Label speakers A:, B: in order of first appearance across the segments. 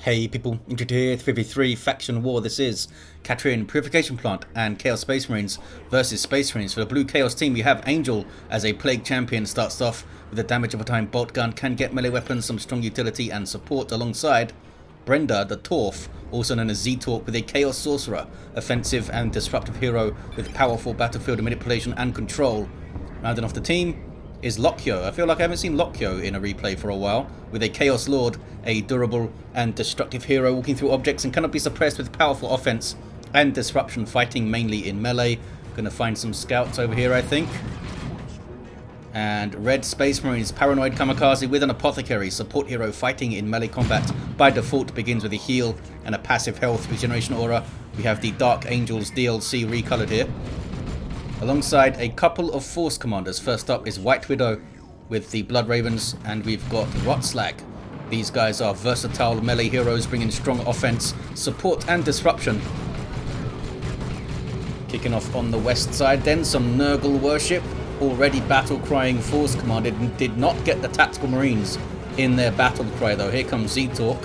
A: Hey people, into 3v3 Faction War. This is Katrian Purification Plant and Chaos Space Marines versus Space Marines. For the Blue Chaos team, we have Angel as a Plague Champion. Starts off with a damage of a time bolt gun, can get melee weapons, some strong utility and support, alongside Brenda, the Torf, also known as Zeetorq, with a Chaos Sorcerer, offensive and disruptive hero with powerful battlefield manipulation and control. Rounding off the team is Lokyo. I feel like I haven't seen Lokyo in a replay for a while, with a Chaos Lord, a durable and destructive hero walking through objects and cannot be suppressed with powerful offense and disruption, fighting mainly in melee. Gonna find some scouts over here, I think. And Red Space Marines, Paranoid Kamikaze with an Apothecary, support hero fighting in melee combat. By default begins with a heal and a passive health regeneration aura. We have the Dark Angels DLC recolored here, alongside a couple of Force Commanders. First up is White Widow with the Blood Ravens, and we've got Rotslag. These guys are versatile melee heroes, bringing strong offense, support and disruption. Kicking off on the west side then, some Nurgle worship. Already battle crying Force Commander, did not get the Tactical Marines in their battle cry though. Here comes Zeetorq.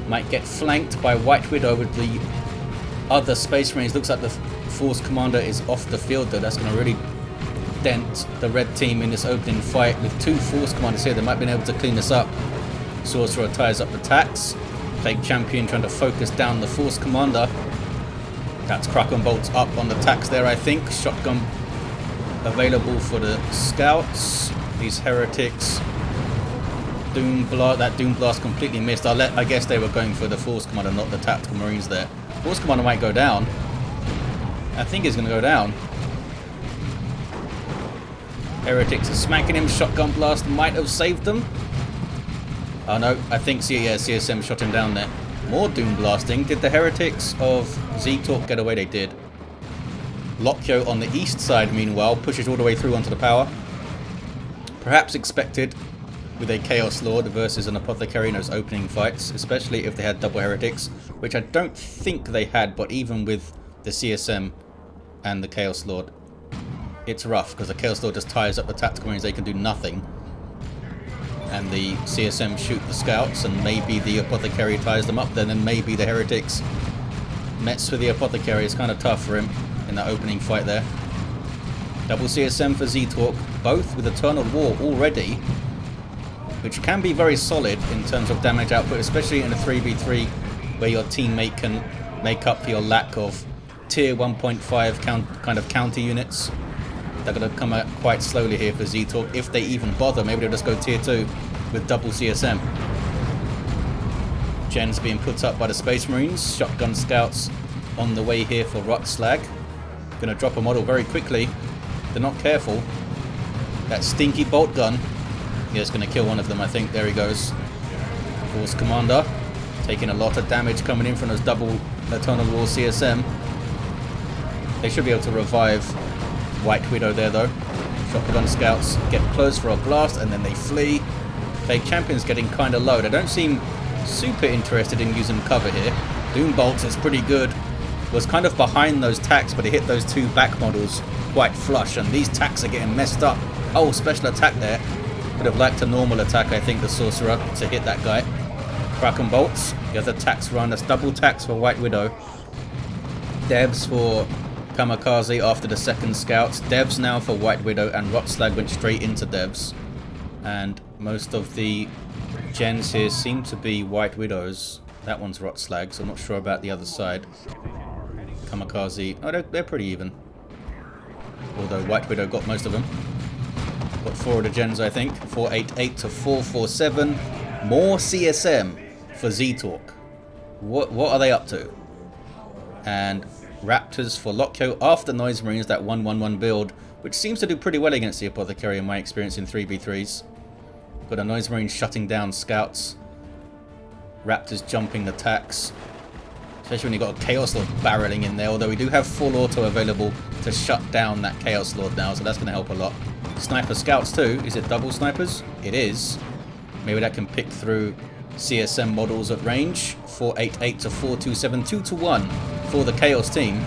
A: Might get flanked by White Widow with the other Space Marines. Looks like the Force Commander is off the field though. That's going to really dent the red team in this opening fight. With two Force Commanders here, they might be able to clean this up. Sorcerer ties up the tax. Plague Champion trying to focus down the Force Commander. That's crack and bolts up on the tax there, I think. Shotgun available for the scouts. These heretics. That Doom Blast completely missed. I guess they were going for the Force Commander, not the Tactical Marines there. Force Commander might go down. I think he's going to go down. Heretics are smacking him. Shotgun blast might have saved them. Oh no, I think CSM shot him down there. More Doom blasting. Did the Heretics of Zeetorq get away? They did. Lokyo on the east side, meanwhile, pushes all the way through onto the power. Perhaps expected with a Chaos Lord versus an Apothecary in those opening fights, especially if they had double Heretics, which I don't think they had, but even with the CSM and the Chaos Lord, it's rough, because the Chaos Lord just ties up the Tactical Marines. They can do nothing. And the CSM shoot the scouts, and maybe the Apothecary ties them up, then maybe the Heretics mess with the Apothecary. It's kind of tough for him in that opening fight there. Double CSM for Zeetorq, both with Eternal War already, which can be very solid in terms of damage output, especially in a 3v3 where your teammate can make up for your lack of tier 1.5 kind of counter units. They're going to come out quite slowly here for Zeetorq, if they even bother. Maybe they'll just go tier 2 with double CSM. Gens being put up by the Space Marines. Shotgun scouts on the way here for Rotslag. Going to drop a model very quickly. They're not careful. That stinky bolt gun, yeah, it's going to kill one of them, I think. There he goes. Force Commander taking a lot of damage coming in from those double Eternal War CSM. They should be able to revive White Widow there though. Shotgun scouts get close for a blast and then they flee. Plague Champion's getting kind of low. They don't seem super interested in using cover here. Doom Bolt is pretty good. Was kind of behind those tacks, but he hit those two back models quite flush, and these tacks are getting messed up. Oh, special attack there. Would have liked a normal attack, I think, the Sorcerer, to hit that guy. Crack and bolts. The other tax run. That's double tax for White Widow. Devs for Kamikaze after the second scouts. Devs now for White Widow, and Rotslag went straight into devs. And most of the gens here seem to be White Widows. That one's Rotslag, so I'm not sure about the other side. Kamikaze, oh, they're pretty even. Although White Widow got most of them. Got 4 of the gens, I think. 488 to 447. More CSM for Zeetorq. What are they up to? And Raptors for Lokyo after Noise Marines, that 1-1-1 build, which seems to do pretty well against the Apothecary in my experience in 3v3s. Got a Noise Marine shutting down scouts. Raptors jumping the tax. Especially when you've got a Chaos Lord barreling in there, although we do have full auto available to shut down that Chaos Lord now, so that's going to help a lot. Sniper scouts too. Is it double snipers? It is. Maybe that can pick through CSM models at range. 488 to 427, 2 to 1 for the Chaos team.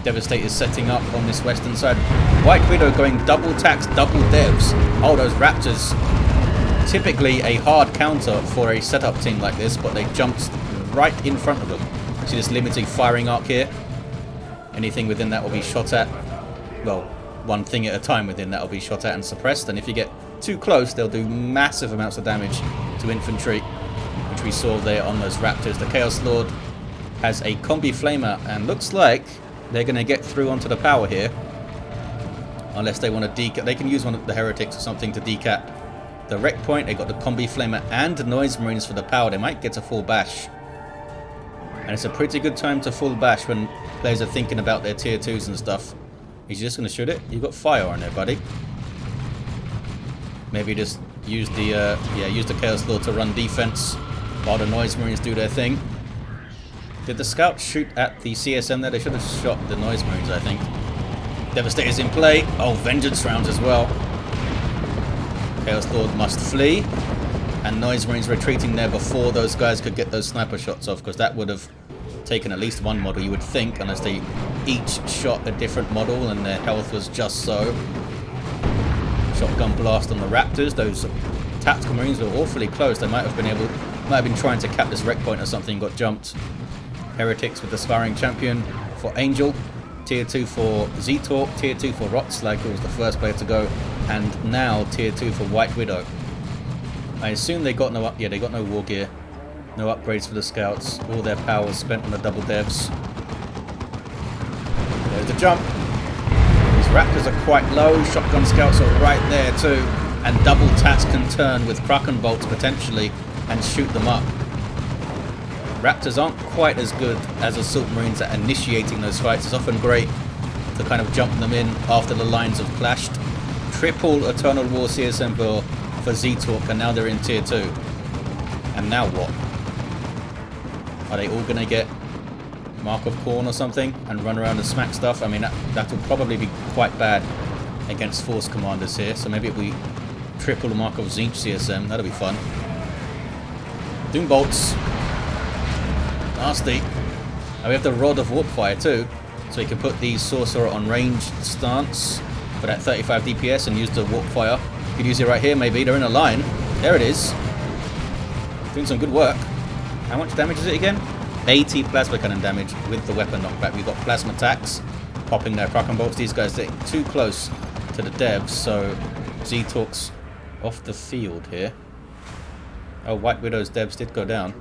A: Devastate is setting up on this western side. White Widow going double tax, double devs. Oh, those Raptors typically a hard counter for a setup team like this, but they jumped right in front of them. See this limited firing arc here? Anything within that will be shot at. Well, one thing at a time within that will be shot at and suppressed, and if you get too close, they'll do massive amounts of damage to infantry, which we saw there on those raptors. The Chaos Lord has a combi flamer, and looks like they're going to get through onto the power here. Unless they want to decap. They can use one of the heretics or something to decap the wreck point. They got the combi flamer and the noise marines for the power. They might get a full bash. And it's a pretty good time to full bash when players are thinking about their tier 2s and stuff. He's just going to shoot it. You've got fire on there, buddy. Maybe just use the use the Chaos Lord to run defense while the noise marines do their thing. Did the scouts shoot at the CSM there? They should have shot the noise marines, I think. Devastator's in play. Oh, vengeance rounds as well. Chaos Lord must flee. And noise marines retreating there before those guys could get those sniper shots off, because that would have taken at least one model, you would think, unless they each shot a different model and their health was just so. Shotgun blast on the raptors. Those tactical marines were awfully close. They might have been trying to cap this wreck point or something, got jumped. Heretics with the sparring champion for Angel. Tier 2 for Zeetorq. Tier 2 for Rotslag, who was the first player to go. And now Tier 2 for White Widow. I assume they got no they got no war gear. No upgrades for the scouts. All their power was spent on the double devs. There's the jump. These raptors are quite low. Shotgun scouts are right there too. And double tats can turn with Kraken bolts potentially and shoot them up. Raptors aren't quite as good as assault marines at initiating those fights. It's often great to kind of jump them in after the lines have clashed. Triple Eternal War CSM for Zeetorq, and now they're in tier 2. And now what? Are they all going to get Mark of Khorne or something and run around and smack stuff? I mean, that will probably be quite bad against force commanders here. So maybe if we triple the Mark of Tzeentch CSM, that'll be fun. Doom bolts. Nasty. And we have the Rod of Warpfire too, so we can put the Sorcerer on ranged stance for that 35 DPS and use the Warpfire. You could use it right here maybe. They're in a line. There it is. Doing some good work. How much damage is it again? 80 plasma cannon damage with the weapon knockback. We've got plasma attacks popping their Kraken bolts. These guys are too close to the devs, so Zeetorq's off the field here. Oh, White Widow's devs did go down.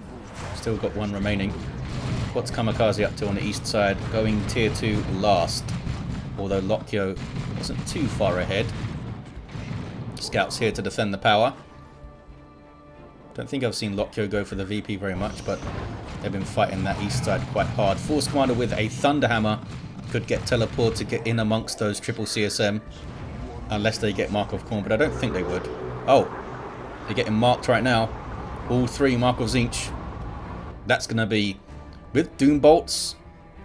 A: Still got one remaining. What's Kamikaze up to on the east side? Going tier 2 last. Although Lokyo wasn't too far ahead. Scouts here to defend the power. Don't think I've seen Lokyo go for the VP very much, but they've been fighting that east side quite hard. Force Commander with a Thunderhammer could get teleported to get in amongst those triple CSM. Unless they get Mark of Khorne, but I don't think they would. Oh, they're getting marked right now. All 3 Mark of Tzeentch. That's going to be, with Doom Bolts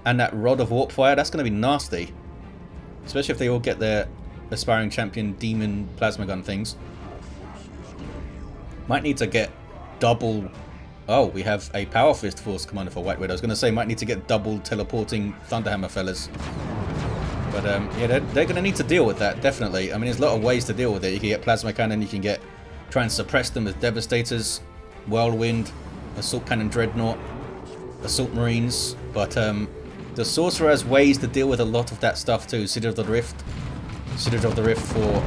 A: and that Rod of Warpfire, that's going to be nasty. Especially if they all get their Aspiring Champion Demon Plasma Gun things. Might need to get double... Oh, we have a Power Fist Force Commander for White Widow. I was going to say, might need to get double teleporting Thunderhammer fellas. But yeah, they're going to need to deal with that, definitely. I mean, there's a lot of ways to deal with it. You can get Plasma Cannon, you can try and suppress them with Devastators, Whirlwind, Assault Cannon Dreadnought, Assault Marines, but the Sorcerer has ways to deal with a lot of that stuff too. Citadel of the Rift. Citadel of the Rift for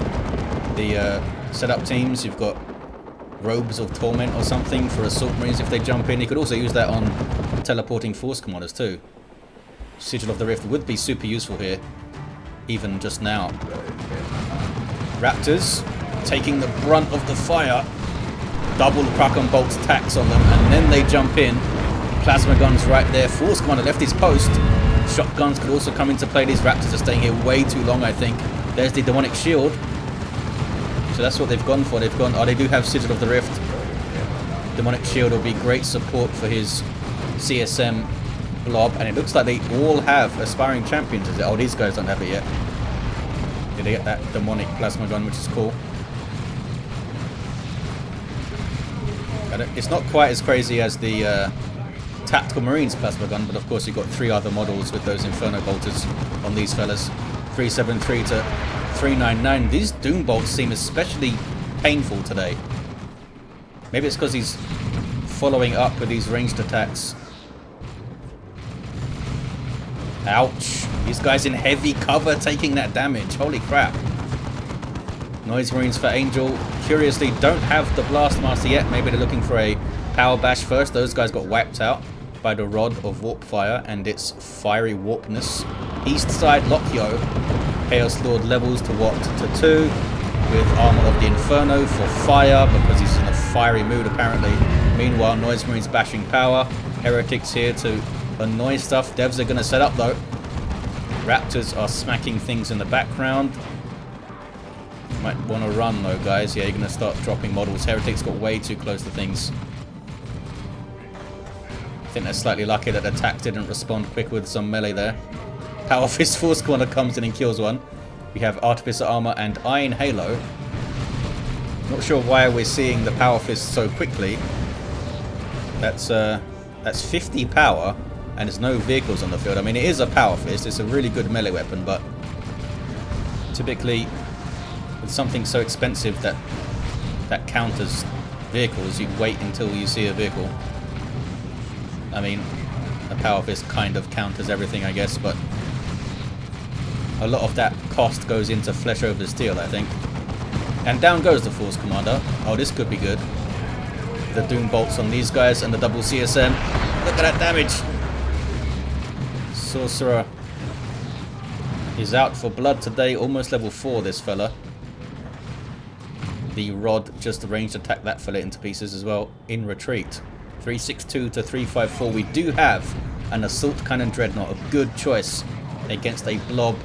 A: the setup teams. You've got Robes of Torment or something for Assault Marines if they jump in. You could also use that on teleporting Force Commanders too. Citadel of the Rift would be super useful here, even just now. Raptors taking the brunt of the fire. Double Kraken bolts attacks on them, and then they jump in. Plasma guns right there. Force Commander left his post. Shotguns could also come into play. These Raptors are staying here way too long, I think. There's the Demonic Shield. So that's what they've gone for. They've gone... Oh, they do have Citadel of the Rift. Demonic Shield will be great support for his CSM blob. And it looks like they all have Aspiring Champions. Is it? Oh, these guys don't have it yet. Did they get that Demonic Plasma Gun, which is cool. It's not quite as crazy as the Tactical Marines Plasma Gun, but of course you've got 3 other models with those Inferno Bolters on these fellas. 373 to 399. These Doom Bolts seem especially painful today. Maybe it's because he's following up with these ranged attacks. Ouch. These guys in heavy cover taking that damage. Holy crap. Noise Marines for Angel. Curiously, don't have the Blastmaster yet. Maybe they're looking for a Power Bash first. Those guys got wiped out by the Rod of Warp Fire and its fiery warpness. East side Lokyo. Chaos Lord levels to what? To 2. With Armor of the Inferno for fire, because he's in a fiery mood apparently. Meanwhile, Noise Marines bashing power. Heretics here to annoy stuff. Devs are going to set up though. Raptors are smacking things in the background. Might want to run though, guys. Yeah, you're going to start dropping models. Heretics got way too close to things. I think they're slightly lucky that attack didn't respond quick with some melee there. Power Fist Force Corner comes in and kills one. We have Artificer Armor and Iron Halo. Not sure why we're seeing the Power Fist so quickly. That's 50 power, and there's no vehicles on the field. I mean, it is a Power Fist. It's a really good melee weapon, but typically with something so expensive that counters vehicles, you wait until you see a vehicle. I mean, a Power Fist kind of counters everything, I guess, but a lot of that cost goes into flesh over steel, I think. And down goes the Force Commander. Oh, this could be good. The Doom Bolts on these guys and the double CSM. Look at that damage! Sorcerer is out for blood today. Almost level 4, this fella. The Rod just ranged attack that fella into pieces as well. In retreat. 362 to 354. We do have an Assault Cannon Dreadnought. A good choice against a blob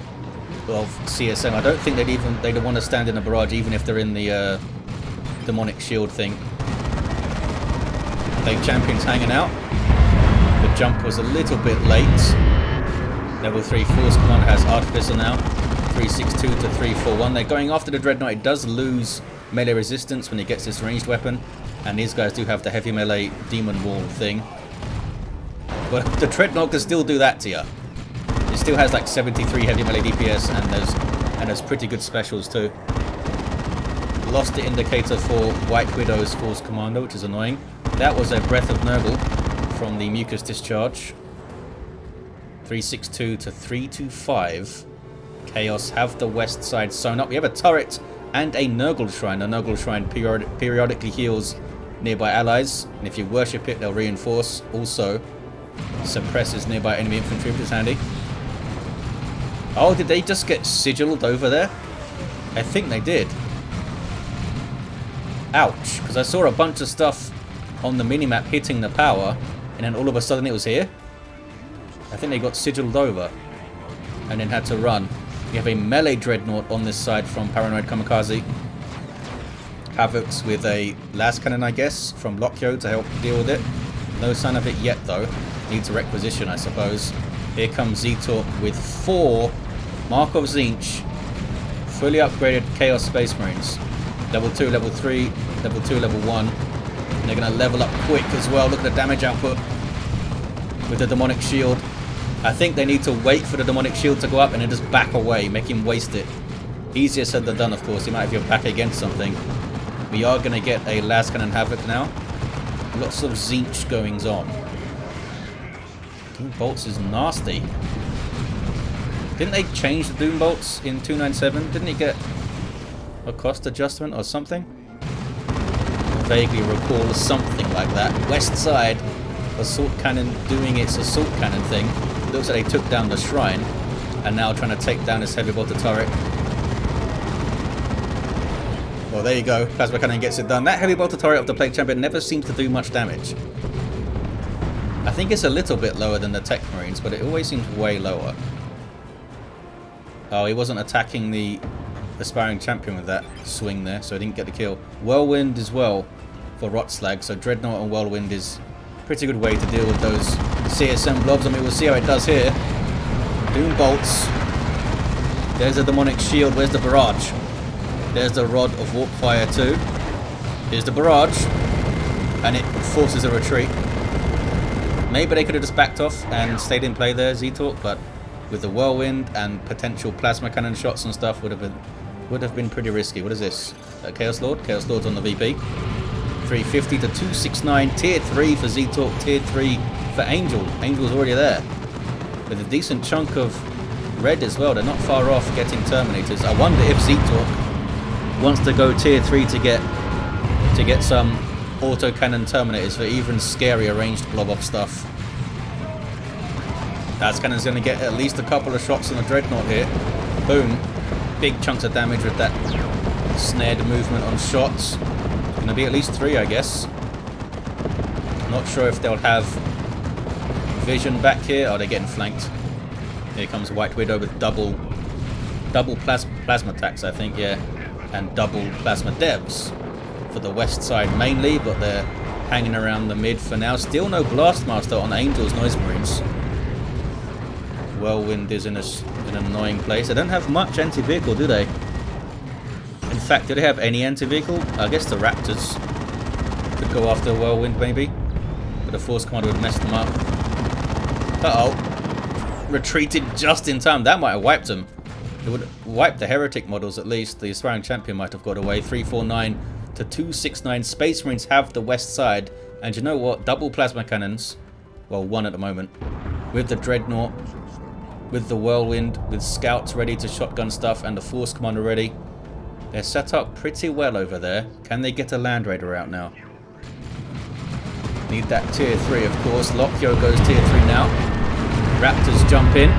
A: of CSM. I don't think they'd want to stand in a barrage even if they're in the demonic shield thing. Plague Champions hanging out. The jump was a little bit late. Level 3 Force Commander has Artificer now. 362 to 341. They're going after the Dreadnought. It does lose melee resistance when it gets this ranged weapon. And these guys do have the heavy melee Demon Wall thing. But the Dreadnought can still do that to you. It still has like 73 heavy melee DPS, and there's pretty good specials too. Lost the indicator for White Widow's Force Commander, which is annoying. That was a Breath of Nurgle from the Mucus Discharge. 362 to 325. Chaos have the west side sewn up. We have a turret and a Nurgle Shrine. The Nurgle Shrine periodically heals nearby allies, and if you worship it, they'll reinforce. Also suppresses nearby enemy infantry, which is handy. Oh, did they just get sigiled over there? I think they did. Ouch, because I saw a bunch of stuff on the minimap hitting the power, and then all of a sudden it was here. I think they got sigiled over and then had to run. We have a melee Dreadnought on this side from Paranoid Kamikaze. Havocs with a las cannon, I guess, from Lokyo to help deal with it. No sign of it yet, though. Needs a requisition, I suppose. Here comes Zeetorq with 4 Mark of Tzeentch, fully upgraded Chaos Space Marines. Level 2, level 3, level 2, level 1. And they're going to level up quick as well. Look at the damage output with the Demonic Shield. I think they need to wait for the Demonic Shield to go up and then just back away, make him waste it. Easier said than done, of course. You might have your back against something. We are going to get a las cannon Havoc now. Lots of Tzeentch goings on. Doom Bolts is nasty. Didn't they change the Doom Bolts in 297? Didn't it get a cost adjustment or something? I vaguely recall something like that. West side, Assault Cannon doing its Assault Cannon thing. Looks like they took down the Shrine and now trying to take down this heavy bolter turret. Well, there you go. Plasma Cannon gets it done. That heavy bolter turret of the Plague Champion never seems to do much damage. I think it's a little bit lower than the Tech Marines, but it always seems way lower. Oh, he wasn't attacking the Aspiring Champion with that swing there, so he didn't get the kill. Whirlwind as well for Rotslag, so Dreadnought and Whirlwind is a pretty good way to deal with those CSM blobs. I mean, we'll see how it does here. Doom Bolts. There's a Demonic Shield. Where's the Barrage? There's the Rod of Warp Fire too. Here's the Barrage. And it forces a retreat. Maybe they could have just backed off and stayed in play there, Zeetorq, but with the Whirlwind and potential Plasma Cannon shots and stuff would have been pretty risky. What is this? Chaos Lord? Chaos Lord's on the VP. 350 to 269. Tier 3 for Zeetorq, tier 3 for Angel. Angel's already there. With a decent chunk of red as well. They're not far off getting Terminators. I wonder if Zeetorq wants to go tier 3 to get some autocannon Terminators for even scarier ranged blob off stuff. That cannon's going to get at least a couple of shots on the Dreadnought here. Boom. Big chunks of damage with that snared movement on shots. Going to be at least 3, I guess. Not sure if they'll have vision back here. Oh, they're getting flanked. Here comes White Widow with double plasma attacks, I think, yeah. And double plasma devs for the west side mainly, but they're hanging around the mid for now. Still no Blastmaster on Angel's Noise Marines. Whirlwind is in an annoying place. They don't have much anti-vehicle, do they? In fact, do they have any anti-vehicle? I guess the Raptors could go after Whirlwind, maybe. But the Force Commander would mess them up. Uh-oh. Retreated just in time. That might have wiped them. It would wipe the Heretic models at least. The Aspiring Champion might have got away. 349 to 269. Space Marines have the west side. And you know what? Double plasma cannons. Well, one at the moment. With the Dreadnought. With the Whirlwind. With Scouts ready to shotgun stuff. And the Force Commander ready. They're set up pretty well over there. Can they get a Land Raider out now? Need that tier 3, of course. Lokyo goes tier 3 now. Raptors jump in.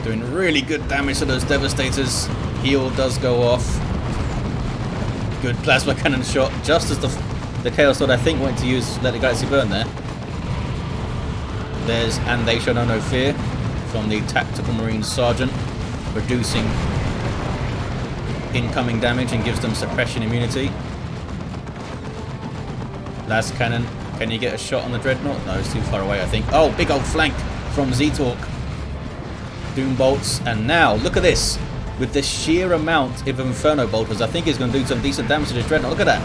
A: Doing really good damage to those Devastators. Heal does go off. Good plasma cannon shot. Just as the Chaos Sword, I think, wanted to use Let the Galaxy Burn there. There's And They Shall Know No Fear from the Tactical Marine Sergeant. Reducing incoming damage and gives them suppression immunity. Last cannon. Can you get a shot on the Dreadnought? No, it's too far away, I think. Oh, big old flank from Zeetorq. Doom bolts. And now, look at this. With the sheer amount of Inferno Bolters, I think he's going to do some decent damage to this Dreadnought. Look at that.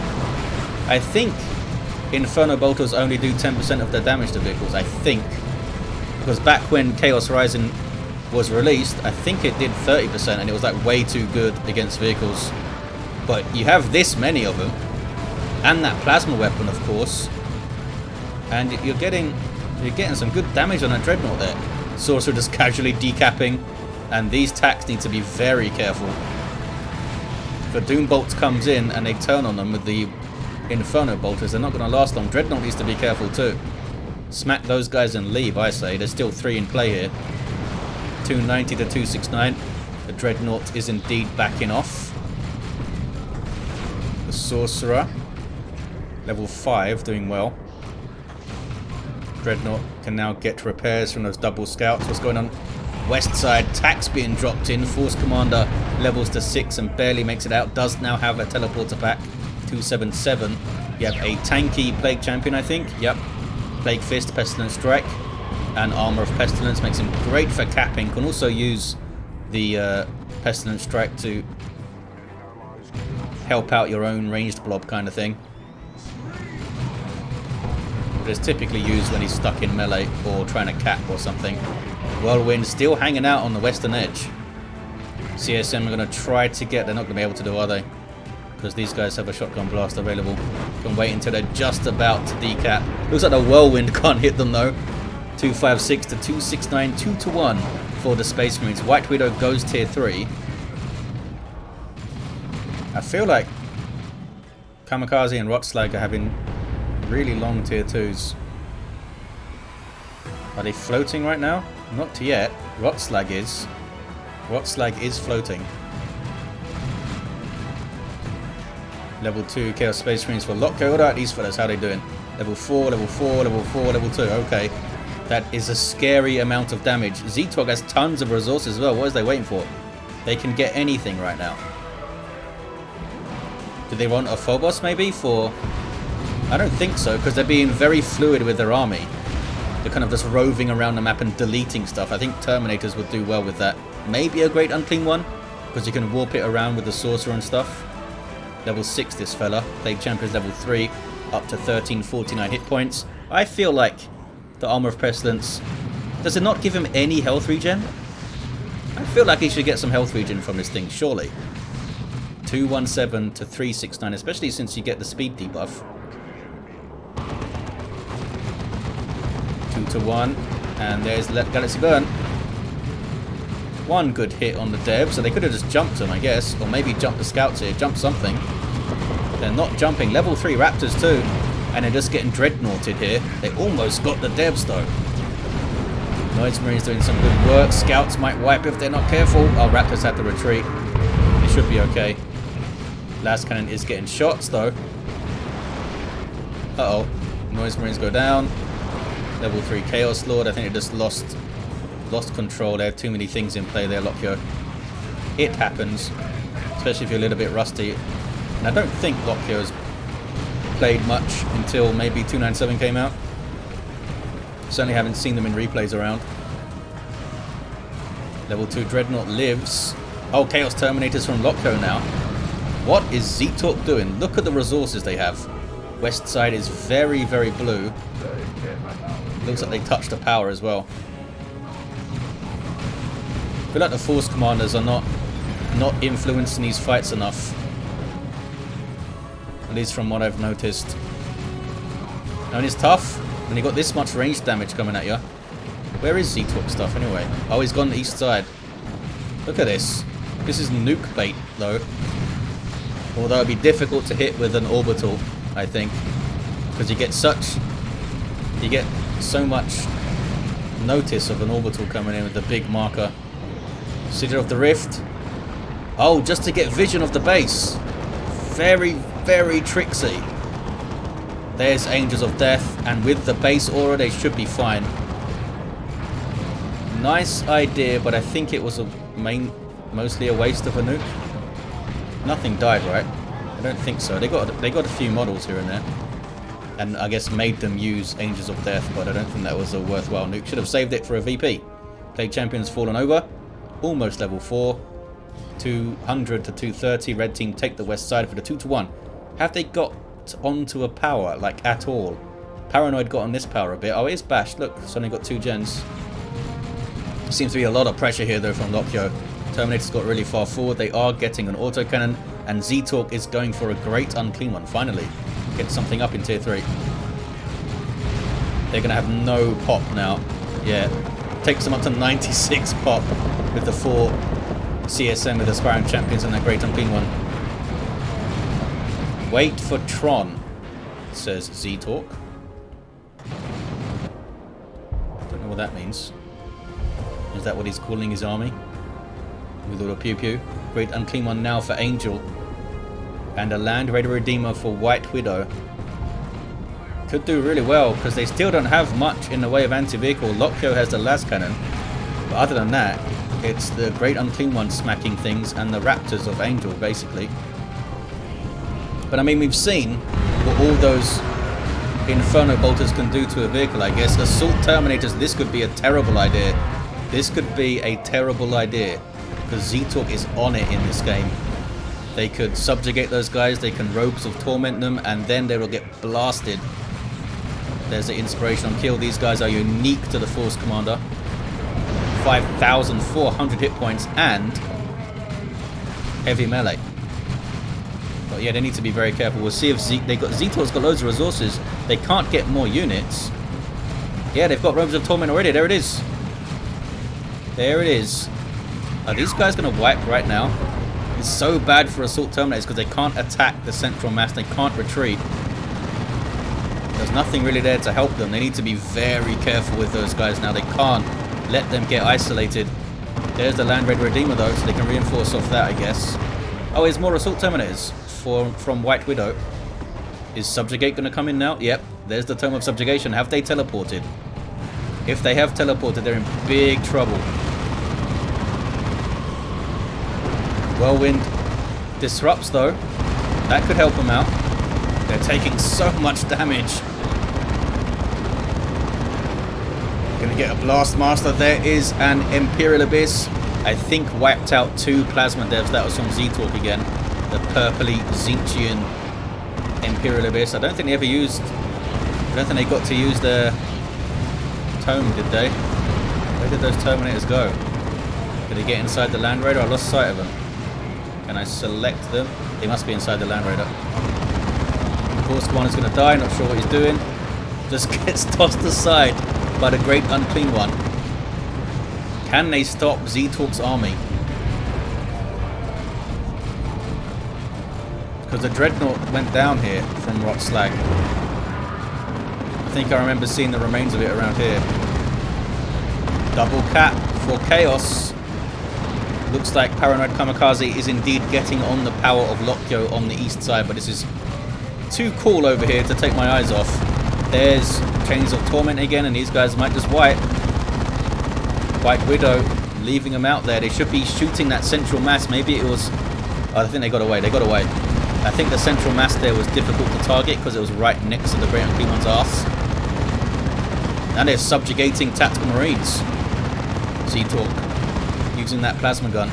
A: I think Inferno Bolters only do 10% of their damage to vehicles. I think. Because back when Chaos Rising was released, I think it did 30% and it was like way too good against vehicles. But you have this many of them. And that plasma weapon, of course. And you're getting some good damage on that Dreadnought there. Sorcerer just casually decapping. And these tacks need to be very careful. If a Doom Bolt comes in and they turn on them with the Inferno Bolters, they're not going to last long. Dreadnought needs to be careful too. Smack those guys and leave, I say. There's still 3 in play here. 290 to 269. The Dreadnought is indeed backing off. The Sorcerer. Level 5, doing well. Dreadnought can now get repairs from those double scouts. What's going on? West side, tax being dropped in. Force Commander levels to 6 and barely makes it out. Does now have a teleporter pack. 277. You have a tanky Plague Champion, I think. Yep. Plague Fist, Pestilence Strike. And Armor of Pestilence makes him great for capping. Can also use the Pestilence Strike to help out your own ranged blob kind of thing. But it's typically used when he's stuck in melee or trying to cap or something. Whirlwind still hanging out on the western edge. CSM are going to try to get... They're not going to be able to do, are they? Because these guys have a shotgun blast available. Can wait until they're just about to decap. Looks like the Whirlwind can't hit them though. 256 to 269, 2 to 1 for the Space Marines. White Widow goes tier 3. I feel like Kamikaze and Rotslag are having really long tier 2s. Are they floating right now? Not yet. Rotslag is. Rotslag is floating. Level 2 Chaos Space Marines for Lokyo. What about these fellas? How are they doing? Level 4, level 4, level 4, level 2. Okay. That is a scary amount of damage. Zeetorq has tons of resources as well. What is they waiting for? They can get anything right now. Do they want a Phobos maybe for... I don't think so, because they're being very fluid with their army. They're kind of just roving around the map and deleting stuff. I think Terminators would do well with that. Maybe a Great Unclean one, because you can warp it around with the Sorcerer and stuff. Level 6 this fella. Plague Champion's level 3, up to 1349 hit points. I feel like the Armor of Pestilence... Does it not give him any health regen? I feel like he should get some health regen from this thing, surely. 217 to 369, especially since you get the speed debuff. 2 to 1, and there's Galaxy Burn. One good hit on the dev, so they could have just jumped them, I guess, or maybe jumped the scouts here, jumped something. They're not jumping. Level 3 Raptors too, and they're just getting dreadnoughted here. They almost got the devs though. Noise Marines doing some good work. Scouts might wipe if they're not careful. Oh, Raptors had to retreat. They should be okay. Last cannon is getting shots though. Uh-oh. Noise Marines go down. Level 3 Chaos Lord. I think they just lost control. They have too many things in play there, Lokyo. It happens, especially if you're a little bit rusty. And I don't think Lokyo has played much until maybe 297 came out. Certainly haven't seen them in replays around. Level 2 Dreadnought lives. Oh, Chaos Terminators from Lokyo now. What is Zeetorq doing? Look at the resources they have. West side is very, very blue. Looks like they touched the power as well. I feel like the Force Commanders are not influencing these fights enough. At least from what I've noticed. And it's tough when you got this much range damage coming at you. Where is Zeetorq stuff anyway? Oh, he's gone the east side. Look at this. This is nuke bait though. Although it'd be difficult to hit with an orbital, I think. Because you get so much notice of an orbital coming in with the big marker. City of the Rift. Oh, just to get vision of the base. Very, very tricksy. There's Angels of Death, and with the base aura, they should be fine. Nice idea, but I think it was mostly a waste of a nuke. Nothing died, right? I don't think so. They got a few models here and there, and I guess made them use Angels of Death, but I don't think that was a worthwhile nuke. Should have saved it for a VP. Plague Champions fallen over. Almost level 4. 200 to 230. Red team take the west side for the 2 to 1. Have they got onto a power, like, at all? Paranoid got on this power a bit. Oh, it's bashed. Look, it's only got 2 gens. Seems to be a lot of pressure here, though, from Lokyo. Terminator's got really far forward. They are getting an autocannon, and Zeetorq is going for a great unclean one. Finally, get something up in tier 3. They're going to have no pop now. Yeah, takes them up to 96 pop with the 4 CSM with Aspiring Champions and that great unclean one. Wait for Tron, says Zeetorq. Don't know what that means. Is that what he's calling his army? With all the pew pew. Great unclean one now for Angel. And a Land Raider Redeemer for White Widow. Could do really well because they still don't have much in the way of anti-vehicle. Lokyo has the las cannon. But other than that, it's the Great Unclean One smacking things and the Raptors of Angel, basically. But I mean, we've seen what all those Inferno Bolters can do to a vehicle, I guess. Assault Terminators, this could be a terrible idea. This could be a terrible idea. Because Zeetorq is on it in this game. They could subjugate those guys, they can Robes of Torment them, and then they will get blasted. There's the inspirational kill. These guys are unique to the Force Commander. 5,400 hit points and heavy melee. But yeah, they need to be very careful. We'll see if Zeetorq's got loads of resources. They can't get more units. Yeah, they've got Robes of Torment already. There it is. There it is. Are these guys going to wipe right now? It's so bad for Assault Terminators because they can't attack the central mass. They can't retreat. There's nothing really there to help them. They need to be very careful with those guys now. They can't let them get isolated. There's the Land Raider Redeemer though, so they can reinforce off that, I guess. Oh, there's more Assault Terminators from White Widow. Is Subjugate going to come in now? Yep, there's the Tome of Subjugation. Have they teleported? If they have teleported, they're in big trouble. Whirlwind disrupts though. That could help them out. They're taking so much damage. Gonna get a Blast Master. There is an Imperial Abyss. I think wiped out 2 Plasma Devs. That was from Zeetorq again. The purpley Zinchian Imperial Abyss. I don't think they ever used... I don't think they got to use their Tome, did they? Where did those Terminators go? Did they get inside the Land Raider? I lost sight of them. Can I select them? They must be inside the Land Raider. Force Commander's going to die, not sure what he's doing. Just gets tossed aside by the Great Unclean One. Can they stop Zeetorq's army? Because the Dreadnought went down here from Rotslag. I think I remember seeing the remains of it around here. Double cap for Chaos. Looks like Paranoid Kamikaze is indeed getting on the power of Lokyo on the east side, but this is too cool over here to take my eyes off. There's Chains of Torment again, and these guys might just wipe. White Widow leaving them out there. They should be shooting that central mass. Maybe it was... Oh, I think they got away. They got away. I think the central mass there was difficult to target because it was right next to the Great Unclean One's ass. And they're subjugating Tactical Marines. Zeetorq using that plasma gun.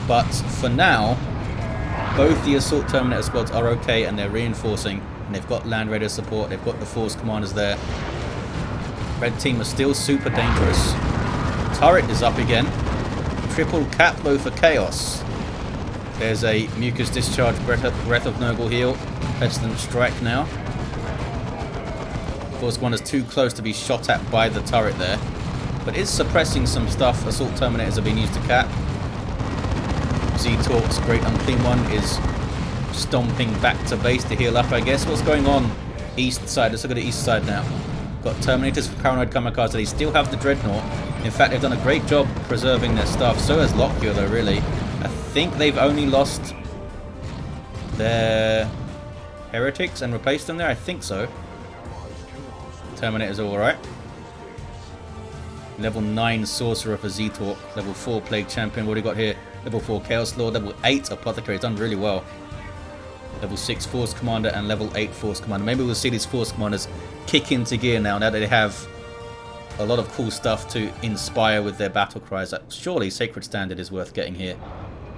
A: But for now, both the Assault Terminator squads are okay and they're reinforcing. And they've got Land Raider support. They've got the Force Commanders there. Red team are still super dangerous. Turret is up again. Triple cap though for Chaos. There's a Mucus Discharge, Breath of Noble Heal. Pestilent Strike now. Force Commander's too close to be shot at by the turret there. But is suppressing some stuff. Assault Terminators are being used to cap. Zeetorq's Great Unclean One is stomping back to base to heal up, I guess. What's going on? East side. Let's look at the east side now. Got Terminators for Paranoid Kamikaze. They still have the Dreadnought. In fact, they've done a great job preserving their stuff. So has Lokyo, though, really. I think they've only lost their Heretics and replaced them there. I think so. Terminators are alright. Level 9 Sorcerer for Zeetorq. Level 4 Plague Champion. What do we got here? Level 4 Chaos Lord. Level 8 Apothecary. Done really well. Level 6 Force Commander and level 8 Force Commander. Maybe we'll see these Force Commanders kick into gear now that they have a lot of cool stuff to inspire with their battle cries. Surely Sacred Standard is worth getting here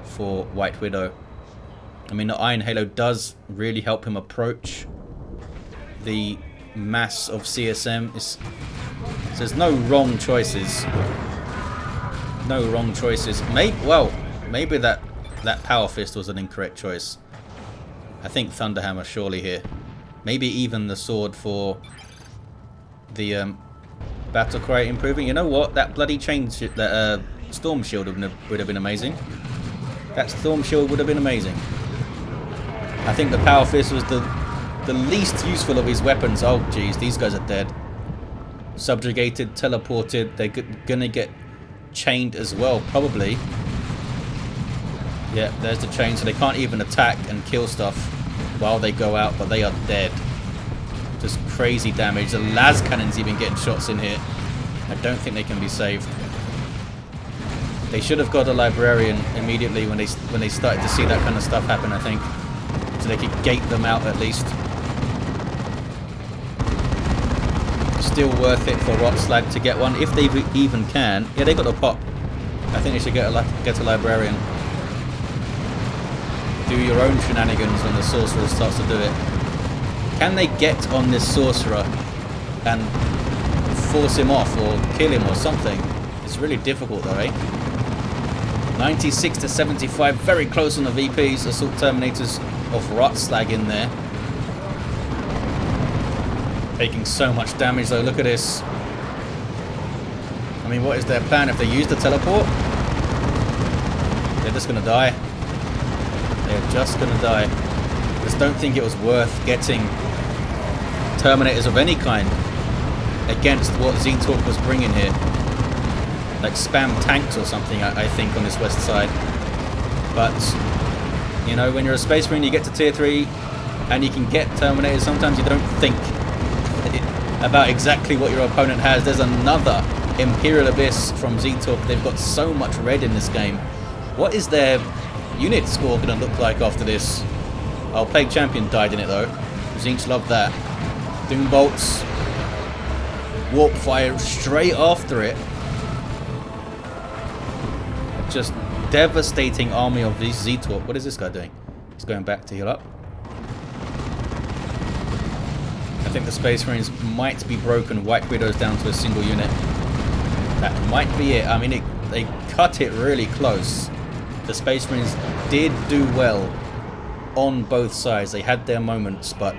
A: for White Widow. I mean, the Iron Halo does really help him approach the mass of CSM. So there's no wrong choices. No wrong choices. Maybe that Power Fist was an incorrect choice. I think Thunderhammer surely here. Maybe even the sword for the battle cry improving. You know what? That bloody that Storm Shield would have been amazing. That Storm Shield would have been amazing. I think the Power Fist was the least useful of his weapons. Oh, jeez, these guys are dead. Subjugated, teleported. They're gonna get chained as well, probably. Yeah, there's the chain, so they can't even attack and kill stuff while they go out, but they are dead. Just crazy damage. The las cannon's even getting shots in here. I don't think they can be saved. They should have got a librarian immediately when they started to see that kind of stuff happen, I think. So they could gate them out at least. Still worth it for Rotslag to get one, if they even can. Yeah, they got the pop. I think they should get a librarian. Do your own shenanigans when the Sorcerer starts to do it. Can they get on this Sorcerer and force him off or kill him or something? It's really difficult though, eh? 96 to 75, very close on the VPs. Assault Terminators of Rotslag in there. Taking so much damage though, look at this. I mean, what is their plan? If they use the teleport, they're just going to die. They're just going to die. Just don't think it was worth getting Terminators of any kind against what Zeetorq was bringing here. Like spam tanks or something, I think, on this west side. But, you know, when you're a Space Marine, you get to tier 3 and you can get Terminators. Sometimes you don't think about exactly what your opponent has. There's another Imperial Abyss from Zeetorq. They've got so much red in this game. What is their unit score going to look like after this? Oh, Plague Champion died in it though. Zinch loved that. Doom Bolts. Warp Fire straight after it. Just devastating army of these Zeetorq. What is this guy doing? He's going back to heal up. I think the Space Marines might be broken. White Widow's down to a single unit. That might be it. I mean, they cut it really close. The Space Marines did do well on both sides. They had their moments, but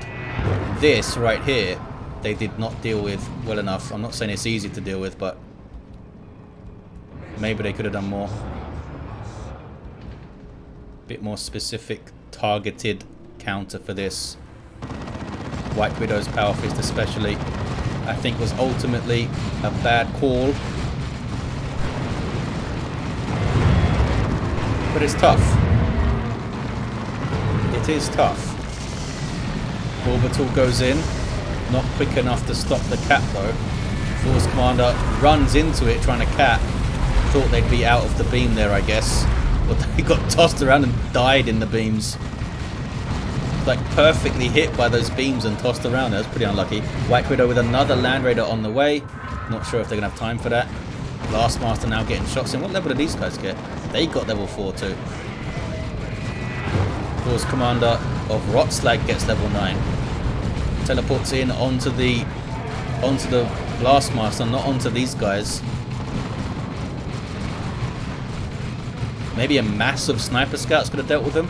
A: this right here, they did not deal with well enough. I'm not saying it's easy to deal with, but maybe they could have done more. Bit more specific, targeted counter for this. White Widow's Power Fist especially, I think, was ultimately a bad call. But it's tough. It is tough. Orbital goes in. Not quick enough to stop the cap though. Force Commander runs into it trying to cap. Thought they'd be out of the beam there, I guess. But they got tossed around and died in the beams. Like perfectly hit by those beams and tossed around. That was pretty unlucky. White Widow with another Land Raider on the way. Not sure if they're going to have time for that. Blastmaster now getting shots in. What level did these guys get? They got level 4 too. Force Commander of Rotslag gets level 9. Teleports in onto the Blastmaster, not onto these guys. Maybe a massive Sniper Scouts could have dealt with them.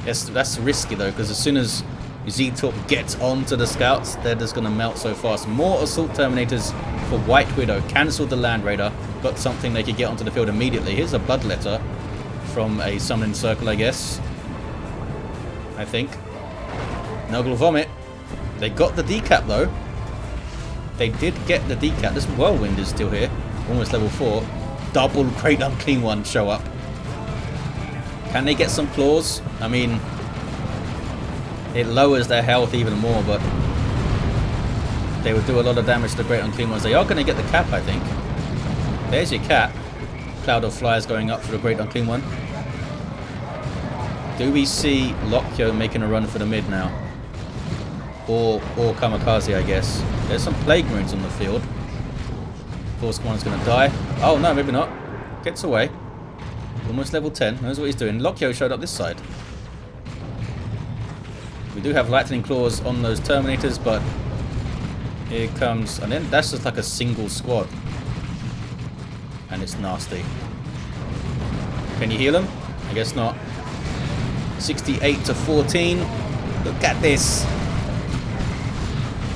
A: Yes, that's risky though, because as soon as Zeetorq gets onto the Scouts, they're just going to melt so fast. More Assault Terminators for White Widow. Cancelled the Land Raider. Got something they could get onto the field immediately. Here's a Bloodletter from a Summoning Circle, I guess. I think. Noggle Vomit. They got the decap though. They did get the decap. This Whirlwind is still here. Almost level 4. Double Great Unclean One show up. Can they get some claws? I mean, it lowers their health even more, but they would do a lot of damage to the Great Unclean Ones. They are going to get the cap, I think. There's your cap. Cloud of Flyers going up for the Great Unclean One. Do we see Lokyo making a run for the mid now? Or Kamikaze, I guess. There's some Plague Marines on the field. Force Commander's going to die. Oh, no, maybe not. Gets away. Almost level 10. Knows what he's doing. Lokyo showed up this side. We do have Lightning Claws on those Terminators, but here comes... And then that's just like a single squad. And it's nasty. Can you heal him? I guess not. 68 to 14. Look at this.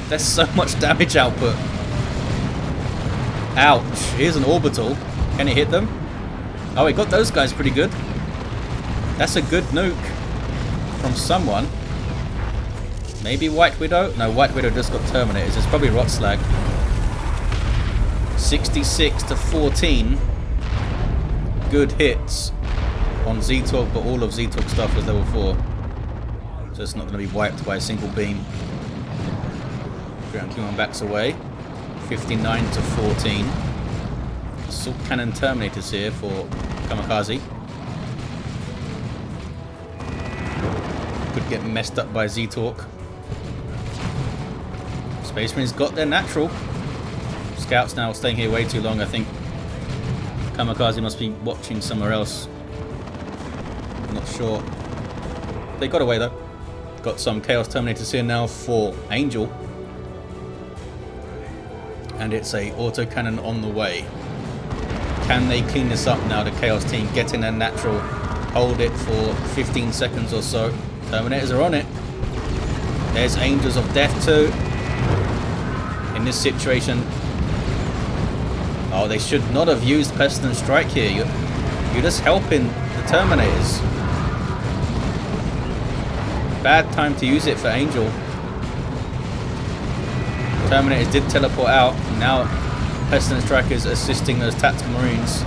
A: There's so much damage output. Ouch. Here's an Orbital. Can it hit them? Oh, it got those guys pretty good. That's a good nuke from someone. Maybe White Widow? No, White Widow just got Terminators. It's probably Rotslag. 66 to 14. Good hits on Zeetorq, but all of Zeetorq's stuff was level 4. So it's not going to be wiped by a single beam. Ground Q1 backs away. 59 to 14. Assault Cannon Terminators here for Kamikaze. Could get messed up by Zeetorq. Space Marines got their natural. Scouts now staying here way too long, I think. Kamikaze must be watching somewhere else. Not sure. They got away though. Got some Chaos Terminators here now for Angel. And it's a autocannon on the way. Can they clean this up now, the Chaos team? Get in a natural, hold it for 15 seconds or so. Terminators are on it. There's Angels of Death too. In this situation... Oh, they should not have used Pestilent Strike here. You're just helping the Terminators. Bad time to use it for Angel. Terminators did teleport out. Now Pestilent Strike is assisting those Tactical Marines.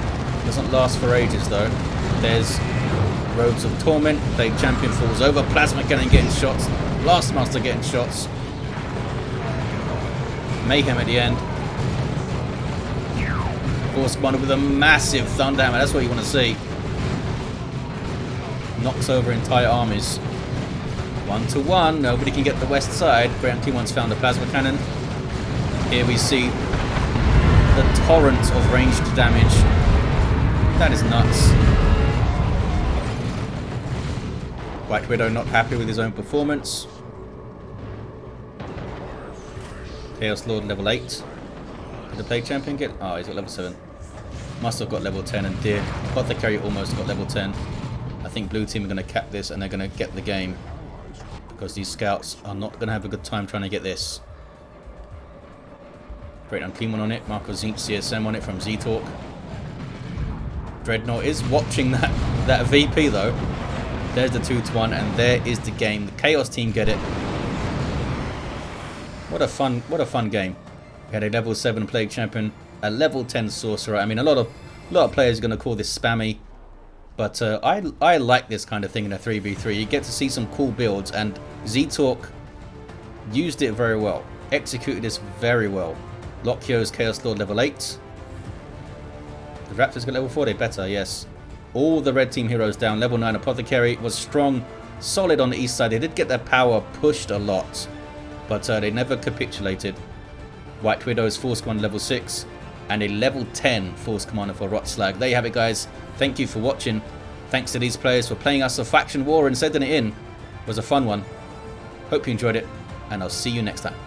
A: Doesn't last for ages though. There's Robes of Torment. Blade Champion falls over. Plasma Cannon getting shots. Blastmaster getting shots. Mayhem at the end. Force Commander with a massive Thunder Hammer. That's what you want to see. Knocks over entire armies. 1-to-1. Nobody can get the west side. Ground Q1's found a Plasma Cannon. Here we see the torrent of ranged damage. That is nuts. White Widow not happy with his own performance. Chaos Lord level 8. Did the Plague Champion get... Oh, he's got level 7. must have got level 10 and did. Apothecary almost got level 10. I think blue team are going to cap this and they're going to get the game. Because these scouts are not going to have a good time trying to get this. Great unclean one on it. Marco Zinc CSM on it from Zeetorq. Dreadnought is watching that VP though. There's the 2-1 and there is the game. The Chaos team get it. What a fun game. We had a level 7 Plague Champion, a level 10 Sorcerer. I mean, a lot of players are going to call this spammy, but I like this kind of thing in a 3v3. You get to see some cool builds, and Zeetorq used it very well, executed this very well. Lokyo's Chaos Lord level 8. The Raptors got level 4. They better, yes. All the red team heroes down. Level 9 Apothecary was strong, solid on the east side. They did get their power pushed a lot, but they never capitulated. White Widow's Force Commander level 6 and a level 10 Force Commander for Rotslag. There you have it, guys. Thank you for watching. Thanks to these players for playing us a faction war and sending it in. It was a fun one. Hope you enjoyed it, and I'll see you next time.